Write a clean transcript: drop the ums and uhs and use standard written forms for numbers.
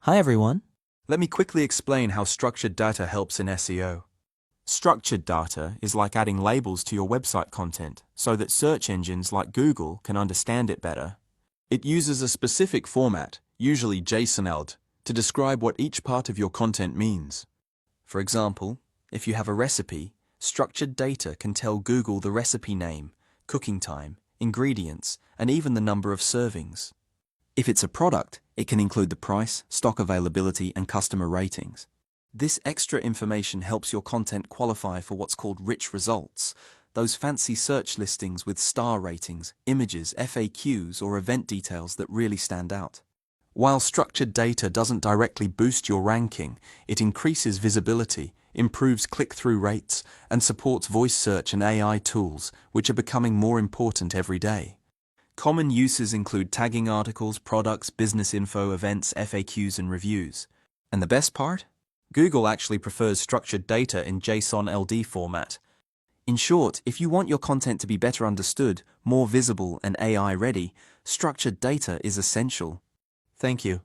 Hi everyone. Let me quickly explain how structured data helps in SEO. Structured data is like adding labels to your website content so that search engines like Google can understand it better. It uses a specific format, usually JSON-LD, to describe what each part of your content means. For example, if you have a recipe, structured data can tell Google the recipe name, cooking time, ingredients, and even the number of servings. If it's a product, it can include the price, stock availability, and customer ratings. This extra information helps your content qualify for what's called rich results, those fancy search listings with star ratings, images, FAQs, or event details that really stand out. While structured data doesn't directly boost your ranking, it increases visibility, improves click-through rates, and supports voice search and AI tools, which are becoming more important every day. Common uses include tagging articles, products, business info, events, FAQs, and reviews. And the best part? Google actually prefers structured data in JSON-LD format. In short, if you want your content to be better understood, more visible, and AI ready, structured data is essential. Thank you.